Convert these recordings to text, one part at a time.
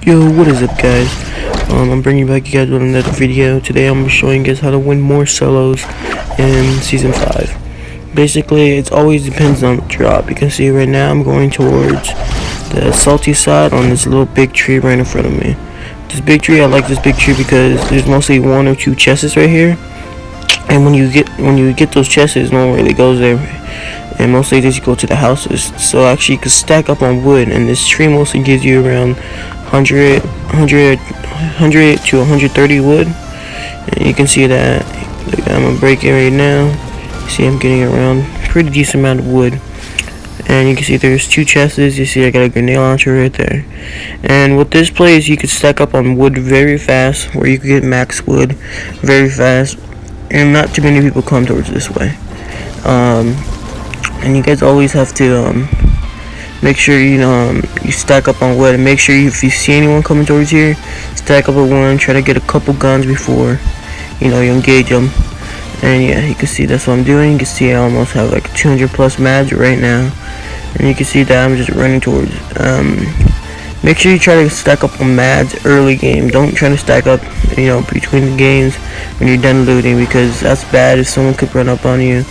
Yo, what is up, guys? I'm bringing back you guys with another video. Today I'm showing you guys how to win more solos in Season 5. Basically, it always depends on the drop. You can see right now I'm going towards the salty side on this little big tree right in front of me. This big tree, I like this big tree because there's mostly one or two chests right here. And when you get those chests, no one really goes there. And mostly they just go to the houses. So actually you can stack up on wood, and this tree mostly gives you around 100 to 130 wood. And you can see that. Look, I'm gonna break it right now. See, I'm getting around pretty decent amount of wood. And you can see there's two chests. You see I got a grenade launcher right there. And with this place, you can stack up on wood very fast, where you can get max wood very fast, and not too many people come towards this way. And you guys always have to make sure you stack up on wood, and make sure if you see anyone coming towards here, stack up a one. Try to get a couple guns before you engage them. And yeah, you can see that's what I'm doing. You can see I almost have like 200 plus mads right now, and you can see that I'm just running towards. Make sure you try to stack up on mads early game. Don't try to stack up between the games when you're done looting, because that's bad. If someone could run up on you,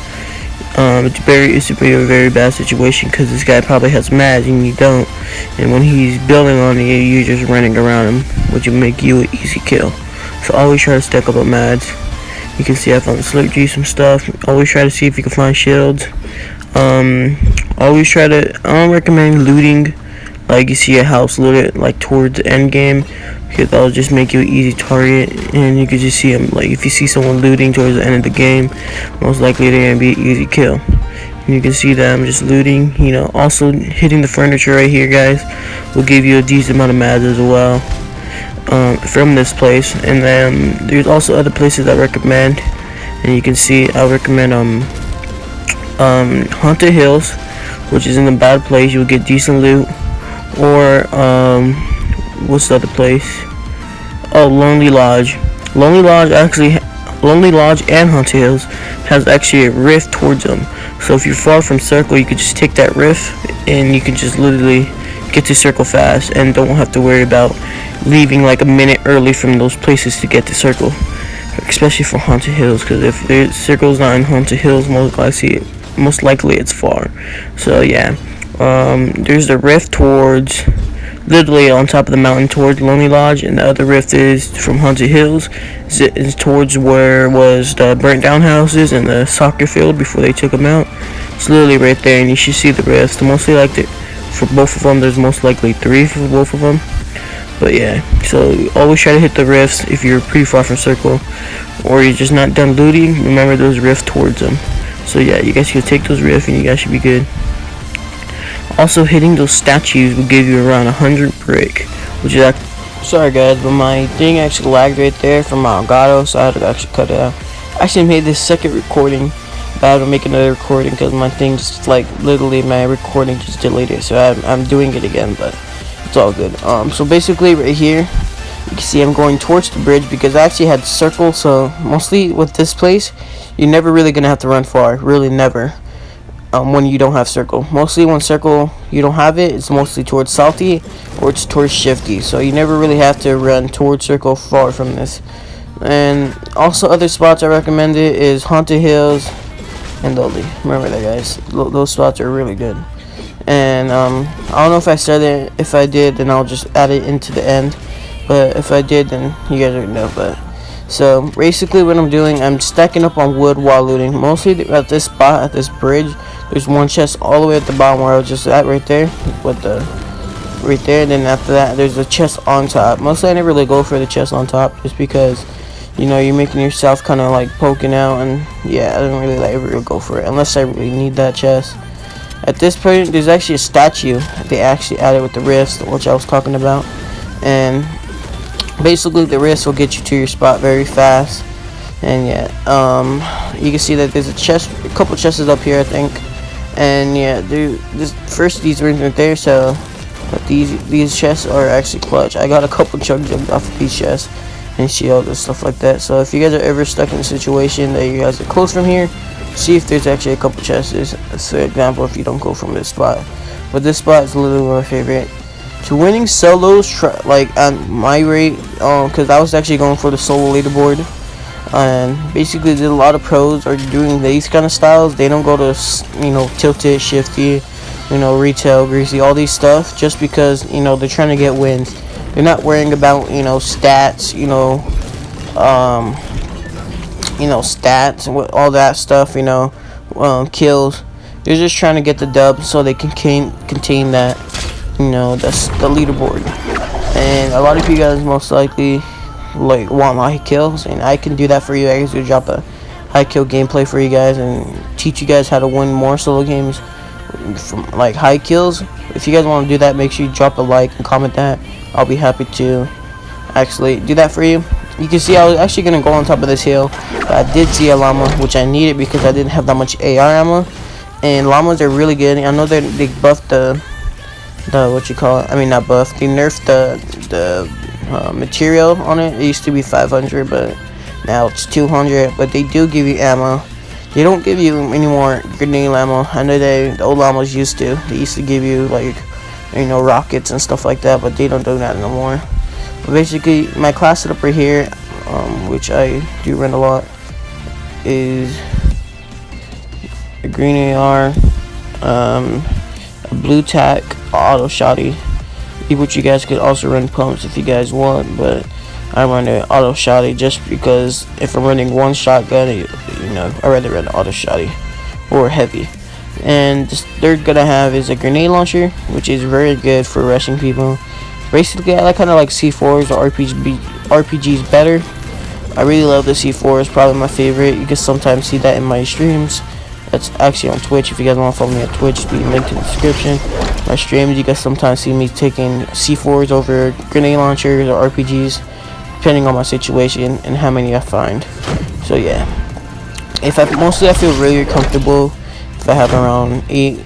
it's a very bad situation, because this guy probably has mads and you don't, and when he's building on you, you're just running around him, which will make you an easy kill. So always try to stack up on mads. You can see I found slurp juice, some stuff. Always try to see if you can find shields. Always try to. I don't recommend looting like you see a house looted like towards the end game, because that'll just make you an easy target, and you can just see them. Like if you see someone looting towards the end of the game, most likely they're gonna be an easy kill. And you can see that I'm just looting. Also hitting the furniture right here, guys, will give you a decent amount of mads as well. From this place. And then there's also other places I recommend, and you can see I recommend Haunted Hills, which is in a bad place. You'll get decent loot. Or what's the other place? Oh, Lonely Lodge. Lonely Lodge and Haunted Hills has actually a rift towards them. So if you're far from circle, you could just take that rift, and you can just literally get to circle fast, and don't have to worry about leaving like a minute early from those places to get to circle, especially for Haunted Hills, because if the circle's not in Haunted Hills, most likely it's far. So yeah, there's the rift towards literally on top of the mountain towards Lonely Lodge, and the other rift is from Haunted Hills. It's towards where was the burnt down houses and the soccer field before they took them out. It's literally right there, and you should see the rift. Mostly like for both of them, there's most likely 3 for both of them. But yeah, so always try to hit the rifts if you're pretty far from circle, or you're just not done looting. Remember those rifts towards them. So yeah, you guys can take those rifts, and you guys should be good. Also, hitting those statues will give you around 100 brick, which is sorry guys, but my thing actually lagged right there from my Elgato, so I had to actually cut it out. I actually made this second recording, but I had to make another recording because my thing just literally my recording just deleted. So I'm doing it again, but it's all good. So basically right here, you can see I'm going towards the bridge because I actually had circle. So mostly with this place, you're never really gonna have to run far, really never. When you don't have circle, mostly when circle you don't have it, it's mostly towards salty or it's towards shifty. So you never really have to run towards circle far from this. And also other spots I recommend it is Haunted Hills and Lowly. Remember that, guys. Those spots are really good. And I don't know if I said it. If I did, then I'll just add it into the end. But if I did, then you guys already know. But so basically, what I'm doing, I'm stacking up on wood while looting. Mostly at this spot, at this bridge, there's one chest all the way at the bottom where I was just at right there, with the right there. And then after that, there's a chest on top. Mostly, I never really go for the chest on top, just because you're making yourself kind of like poking out, and yeah, I don't really ever go for it unless I really need that chest. At this point, there's actually a statue they actually added with the rifts, which I was talking about, and basically the rifts will get you to your spot very fast. And yeah, you can see that there's a couple chests up here, I think, and yeah, these rings right there. So, but these chests are actually clutch. I got a couple chug jugs off of these chests and shield and stuff like that. So if you guys are ever stuck in a situation that you guys are close from here, see if there's actually a couple chests. For example, if you don't go from this spot, but this spot is literally my favorite. To winning solos, like at my rate, because I was actually going for the solo leaderboard, and basically there's a lot of pros are doing these kind of styles. They don't go to, tilted, shifty, retail, greasy, all these stuff, just because they're trying to get wins. They're not worrying about stats, stats and all that stuff, kills. They're just trying to get the dub so they can contain that, the leaderboard. And a lot of you guys most likely want high kills, and I can do that for you. I can drop a high kill gameplay for you guys and teach you guys how to win more solo games from high kills. If you guys want to do that, make sure you drop a like and comment that. I'll be happy to actually do that for you. You can see I was actually gonna go on top of this hill, but I did see a llama, which I needed because I didn't have that much AR ammo. And llamas are really good. I know they buffed the what you call it. I mean, not buffed. They nerfed the material on it. It used to be 500, but now it's 200. But they do give you ammo. They don't give you any more grenade ammo. I know the old llamas used to. They used to give you rockets and stuff like that, but they don't do that no more. But basically, my class setup right here, which I do run a lot, is a green AR, a blue tack, auto shotty, which you guys could also run pumps if you guys want, but I run an auto shotty just because if I'm running one shotgun, I'd rather run an auto shotty or heavy. And they're gonna have is a grenade launcher, which is very good for rushing people. Basically, I kind of like C4s or RPGs better. I really love the C4. It's probably my favorite. You can sometimes see that in my streams. That's actually on Twitch. If you guys want to follow me on Twitch, be linked in the description. My streams, you guys sometimes see me taking C4s over grenade launchers or RPGs, depending on my situation and how many I find. So yeah, mostly I feel really comfortable if I have around 8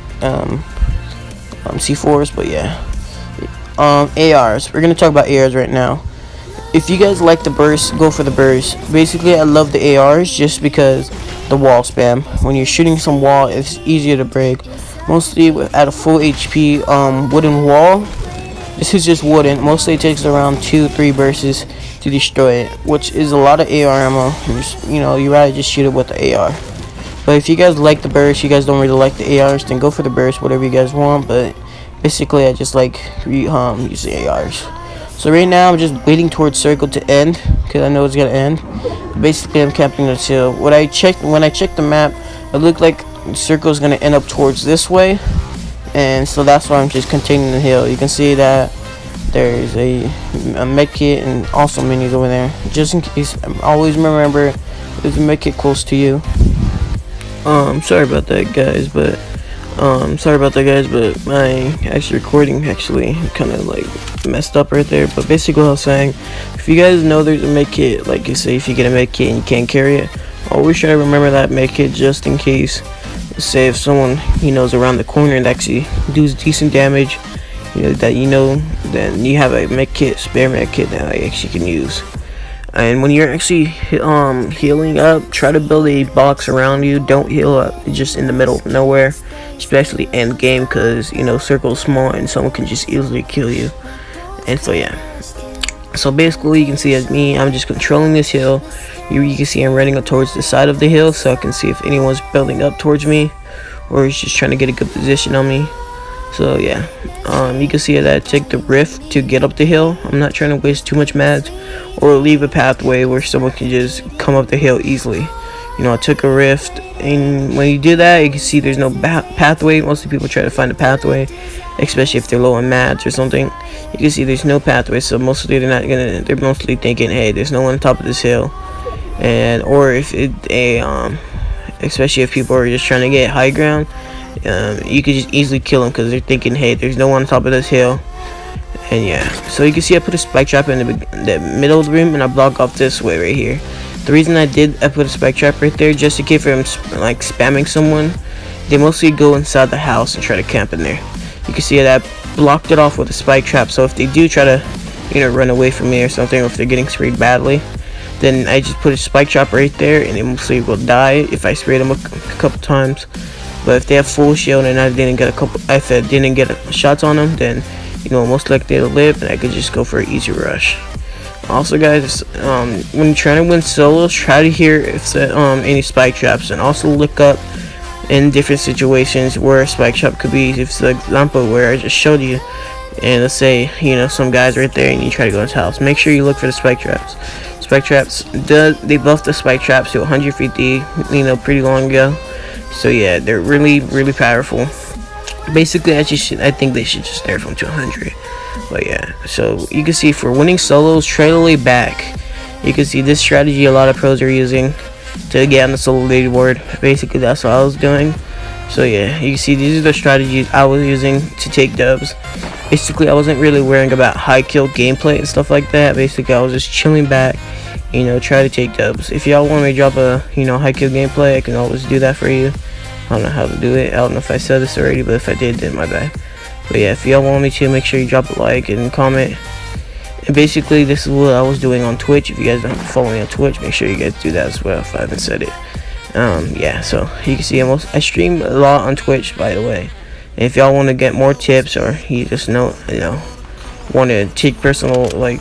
C4s, but yeah. ARs. We're gonna talk about ARs right now. If you guys like the burst, go for the burst. Basically, I love the ARs just because the wall spam. When you're shooting some wall, it's easier to break. Mostly at a full HP wooden wall. This is just wooden. Mostly it takes around 2-3 bursts to destroy it, which is a lot of AR ammo. You rather just shoot it with the AR. But if you guys like the burst, you guys don't really like the ARs, then go for the burst, whatever you guys want. But basically, I just like using ARs. So right now, I'm just waiting towards circle to end because I know it's gonna end. Basically, I'm camping this hill. When I checked the map, it looked like the circle is gonna end up towards this way, and so that's why I'm just containing the hill. You can see that there's a med kit and also minis over there, just in case. Always remember, there's a med kit close to you. Sorry about that, guys, but my recording actually kind of messed up right there. But basically what I was saying, if you guys know there's a med kit, like you say, if you get a med kit and you can't carry it, always try to remember that med kit just in case. Say if someone is around the corner and actually does decent damage, then you have a med kit, spare med kit that I actually can use. And when you're actually healing up, try to build a box around you. Don't heal up just in the middle of nowhere, especially end game, because circle's small and someone can just easily kill you. And so yeah, so basically you can see as me, I'm just controlling this hill. You can see I'm running up towards the side of the hill so I can see if anyone's building up towards me or is just trying to get a good position on me. So yeah, you can see that I take the rift to get up the hill. I'm not trying to waste too much mats or leave a pathway where someone can just come up the hill easily. I took a rift, and when you do that, you can see there's no pathway. Most people try to find a pathway, especially if they're low on mats or something. You can see there's no pathway, so mostly they're mostly thinking, hey, there's no one on top of this hill. And or if especially if people are just trying to get high ground, you could just easily kill them because they're thinking, hey, there's no one on top of this hill. And yeah, so you can see I put a spike trap in the middle of the room, and I block off this way right here. The reason I put a spike trap right there, just in case I'm spamming someone. They mostly go inside the house and try to camp in there. You can see that I blocked it off with a spike trap, so if they do try to run away from me or something, or if they're getting sprayed badly, then I just put a spike trap right there, and they mostly will die if I spray them a couple times. But if they have full shield and I didn't get shots on them, then you know, most likely to live, and I could just go for an easy rush. Also, guys, when you're trying to win solos, try to hear if any spike traps, and also look up in different situations where a spike trap could be. If it's the example where I just showed you, and let's say, you know, some guys right there and you try to go into house, make sure you look for the spike traps. Spike traps, they buffed the spike traps to 150, you know, pretty long ago. So yeah, they're really powerful. Basically, I think they should just nerf them to 100. But yeah, so you can see for winning solos, trail away back. You can see this strategy a lot of pros are using to get on the solo leaderboard. Basically, that's what I was doing. So yeah, you can see these are the strategies I was using to take dubs. Basically, I wasn't really worrying about high kill gameplay and stuff like that. Basically, I was just chilling back, you know, try to take dubs. If y'all want me to drop a, you know, high kill gameplay, I can always do that for you. I don't know how to do it. I don't know if I said this already, but if I did, then my bad. But yeah, if y'all want me to, make sure you drop a like and comment. And basically, this is what I was doing on Twitch. If you guys don't follow me on Twitch, make sure you guys do that as well if I haven't said it. Yeah, so you can see I stream a lot on Twitch, by the way. And if y'all want to get more tips, or you just know, you know, want to take personal like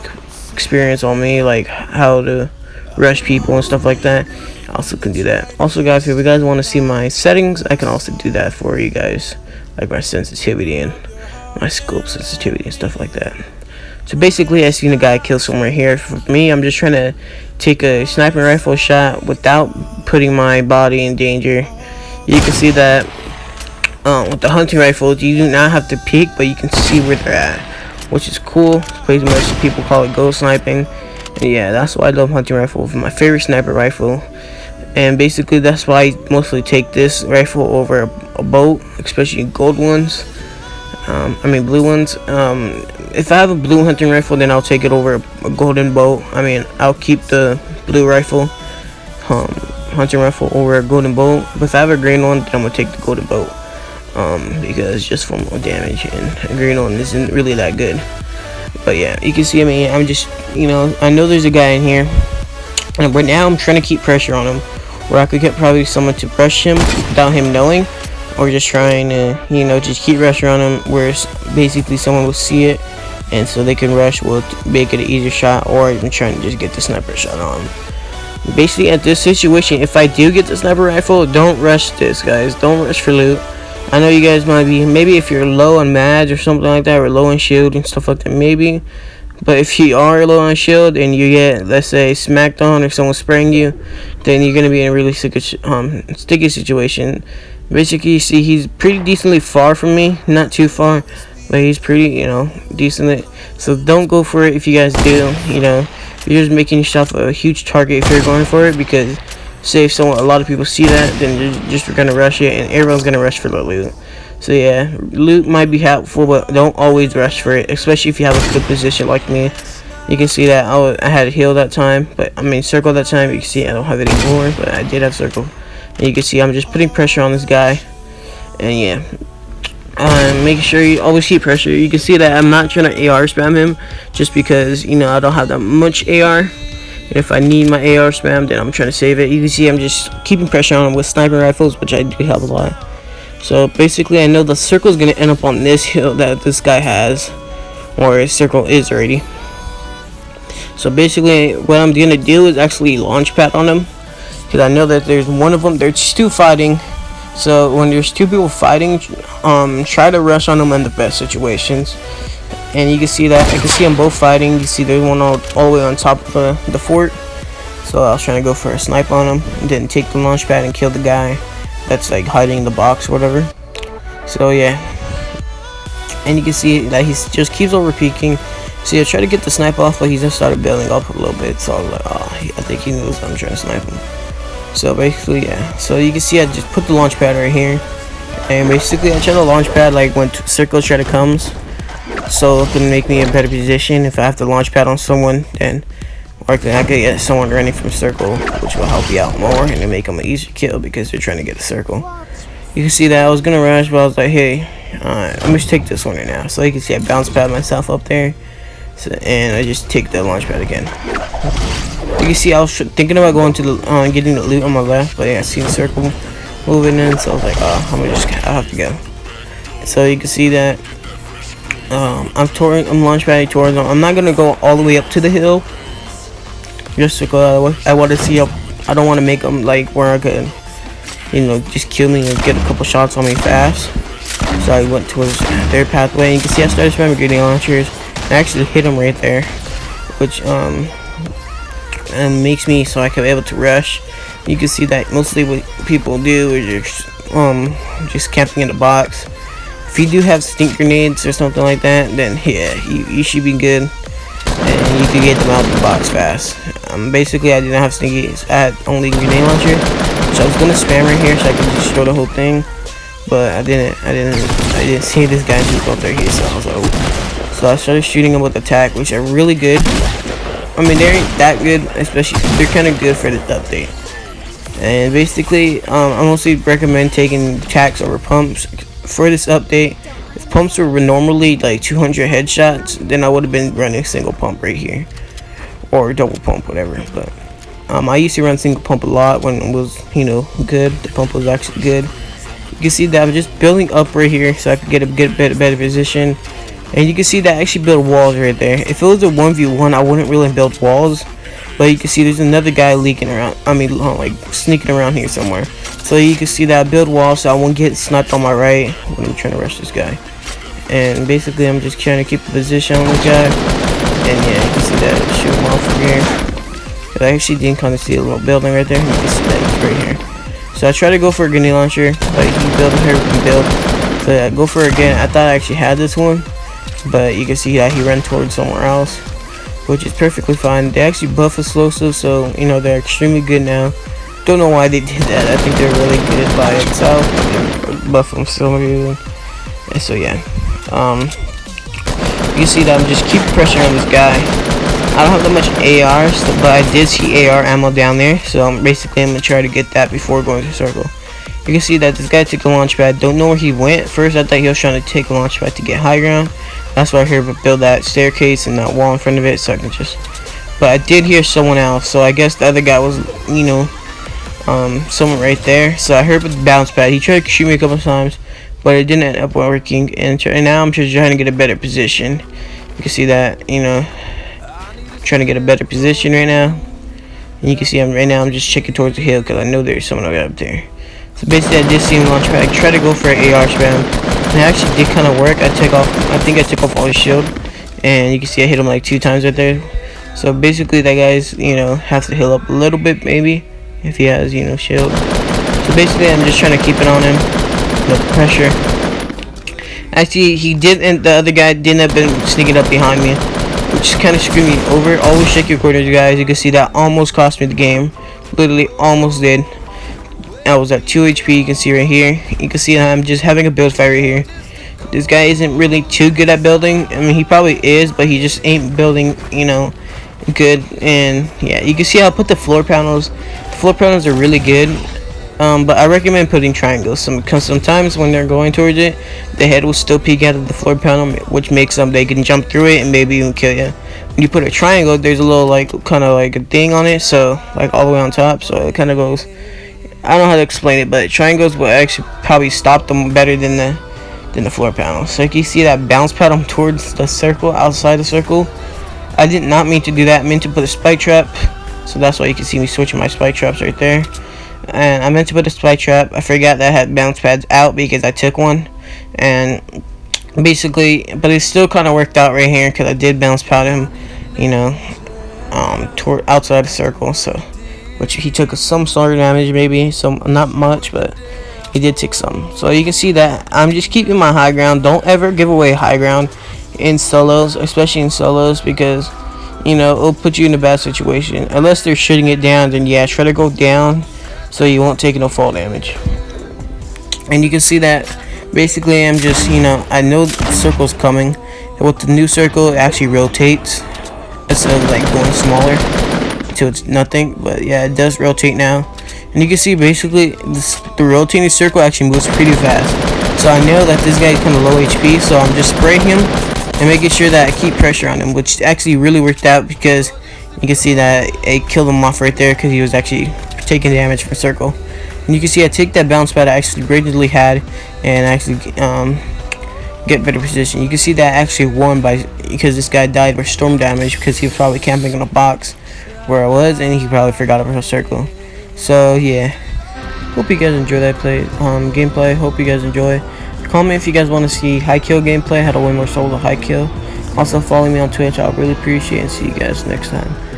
experience on me, like how to rush people and stuff like that, I also can do that. Also, guys, if you guys want to see my settings, I can also do that for you guys, like my sensitivity and my scope sensitivity and stuff like that. So basically, I seen a guy kill someone right here. For me, I'm just trying to take a sniper rifle shot without putting my body in danger. You can see that with the hunting rifles, you do not have to peek, but you can see where they're at, which is cool. Pretty much people call it ghost sniping. And yeah, that's why I love hunting rifle. It's my favorite sniper rifle. And basically, that's why I mostly take this rifle over a boat, especially gold ones. Blue ones. If I have a blue hunting rifle, then I'll take it over a golden boat. I'll keep the blue rifle, hunting rifle over a golden boat. But if I have a green one, then I'm gonna take the golden boat, because just for more damage, and a green one isn't really that good. But yeah, you can see, I'm just, you know, I know there's a guy in here, and right now I'm trying to keep pressure on him, where I could get probably someone to rush him without him knowing, or just trying to, you know, just keep pressure on him, where basically someone will see it, and so they can rush, will make it an easier shot, or even trying to just get the sniper shot on him. Basically, at this situation, if I do get the sniper rifle, don't rush this, guys. Don't rush for loot. I know you guys might be, maybe if you're low on mads or something like that, or low on shield and stuff like that, maybe. But if you are low on shield and you get, let's say, smacked on, or someone spraying you, then you're going to be in a really sticky situation. Basically, you see, he's pretty decently far from me. Not too far, but he's pretty, you know, decently. So don't go for it if you guys do, you know. You're just making yourself a huge target if you're going for it, because say if a lot of people see that, then they're just gonna rush it, and everyone's gonna rush for the loot. So yeah, loot might be helpful, but don't always rush for it, especially if you have a good position like me. You can see that I had a heal that time, but circle that time. You can see I don't have it anymore, but I did have circle. And you can see I'm just putting pressure on this guy, and yeah, making sure you always keep pressure. You can see that I'm not trying to AR spam him, just because, you know, I don't have that much AR. If I need my AR spam, then I'm trying to save it. You can see I'm just keeping pressure on him with sniper rifles, which I do help a lot. So basically, I know the circle is going to end up on this hill that this guy has, or his circle is already. So basically, what I'm going to do is actually launch pad on him, because I know that there's one of them. There's two fighting. So when there's two people fighting, try to rush on them in the best situations. And you can see that I can see them both fighting. You see there's one all the way on top of the fort. So I was trying to go for a snipe on him, and then take the launch pad and kill the guy that's like hiding in the box or whatever. So yeah, and you can see that he just keeps over peeking. See, I tried to get the snipe off, but he just started building up a little bit. So I was like, oh, I think he knows I'm trying to snipe him. So basically, yeah. So you can see I just put the launch pad right here, and basically I try to launch pad like when circle try to comes, so it can make me in a better position. If I have to launch pad on someone, then I could get someone running from circle, which will help you out more and it'll make them an easier kill because they're trying to get a circle. You can see that I was gonna rush, but I was like, hey, let me just take this one right now. So you can see I bounce pad myself up there, and I just take the launch pad again. You can see I was thinking about going to the getting the loot on my left, but yeah, I see the circle moving in, so I was like, I'll have to go. So you can see that I'm launch padding towards them. I'm not gonna go all the way up to the hill, just to go. I want to see up. I don't want to make them like where I could, just kill me and get a couple shots on me fast. So I went towards their pathway. You can see I started spamming grenade launchers. I actually hit them right there, which makes me so I can be able to rush. You can see that mostly what people do is just camping in the box. If you do have stink grenades or something like that, then yeah, you should be good, and you can get them out of the box fast. Basically, I didn't have stinkies. I had only grenade launcher, so I was gonna spam right here so I could destroy the whole thing, but I didn't see this guy just go there here, so I was like, oh. So I started shooting them with attack, which are really good. I mean, they ain't that good, especially they're kind of good for this update. And basically, I mostly recommend taking attacks over pumps for this update. If pumps were normally like 200 headshots, then I would have been running single pump right here, or double pump, whatever. But I used to run single pump a lot when it was, good. The pump was actually good. You can see that I'm just building up right here so I could get a better position. And you can see that I actually built walls right there. If it was a 1v1, I wouldn't really build walls. But you can see there's another guy leaking around. I mean, like sneaking around here somewhere. So you can see that I build walls so I won't get sniped on my right when I'm trying to rush this guy. And basically, I'm just trying to keep the position on this guy. And yeah, you can see that shoot him off from here. Cause I actually didn't kind of see a little building right there. You can see that he's right here. So I try to go for a grenade launcher, but he built here and build. So I go for it again. I thought I actually had this one, but you can see that he ran towards somewhere else, which is perfectly fine. They actually buff explosives, so they're extremely good now. Don't know why they did that. I think they're really good by itself. They buff them so good. And so yeah, you can see that I'm just keep pressure on this guy. I don't have that much ARs, but I did see AR ammo down there, so I'm gonna try to get that before going to circle. You can see that this guy took a launch pad. Don't know where he went. First I thought he was trying to take a launch pad to get high ground. That's why I heard build that staircase and that wall in front of it, so I can just. But I did hear someone else, so I guess the other guy was, someone right there. So I heard with the bounce pad. He tried to shoot me a couple times, but it didn't end up working. And now I'm just trying to get a better position. You can see that, trying to get a better position right now. And you can see right now I'm just checking towards the hill because I know there's someone up there. So basically, I did see him launch pad. I tried to go for an AR spam, and it actually did kind of work. I think I took off all his shield, and you can see I hit him like 2 times right there. So basically, that guy's has to heal up a little bit maybe if he has shield. So basically, I'm just trying to keep it on him, the pressure. Actually, the other guy did end up sneaking up behind me, which kind of screwed me over. Always check your corners, guys. You can see that almost cost me the game. Literally, almost did. I was at 2 HP. You can see right here. You can see I'm just having a build fight right here. This guy isn't really too good at building. I mean, he probably is, but he just ain't building, good. And yeah, you can see I put the floor panels. The floor panels are really good. But I recommend putting triangles. Because sometimes when they're going towards it, the head will still peek out of the floor panel, which makes them they can jump through it and maybe even kill you. When you put a triangle, there's a little kind of like a thing on it, so like all the way on top, so it kind of goes. I don't know how to explain it, but triangles will actually probably stop them better than the floor panel. So you can see that bounce pad towards the circle, outside the circle. I did not mean to do that. I meant to put a spike trap, so that's why you can see me switching my spike traps right there. And I meant to put a spike trap. I forgot that I had bounce pads out because I took one, and basically, but it still kind of worked out right here because I did bounce pad him, toward outside the circle. So. Which he took some sort of damage, maybe not much, but he did take some. So you can see that I'm just keeping my high ground. Don't ever give away high ground in solos, especially in solos, because it'll put you in a bad situation. Unless they're shooting it down, then yeah, try to go down so you won't take no fall damage. And you can see that basically I'm just I know the circle's coming, and with the new circle it actually rotates instead of like going smaller. So it's nothing, but yeah, it does rotate now, and you can see basically the rotating circle actually moves pretty fast. So I know that this guy is kind of low HP, so I'm just spraying him and making sure that I keep pressure on him, which actually really worked out because you can see that it killed him off right there because he was actually taking damage from circle. And you can see I take that bounce pad I actually regularly had and actually get better position. You can see that I actually won because this guy died for storm damage because he was probably camping in a box where I was, and he probably forgot about a circle. So yeah, hope you guys enjoy that gameplay. Hope you guys enjoy. Comment if you guys want to see high kill gameplay, how to win more solo high kill. Also follow me on Twitch. I'll really appreciate it, and see you guys next time.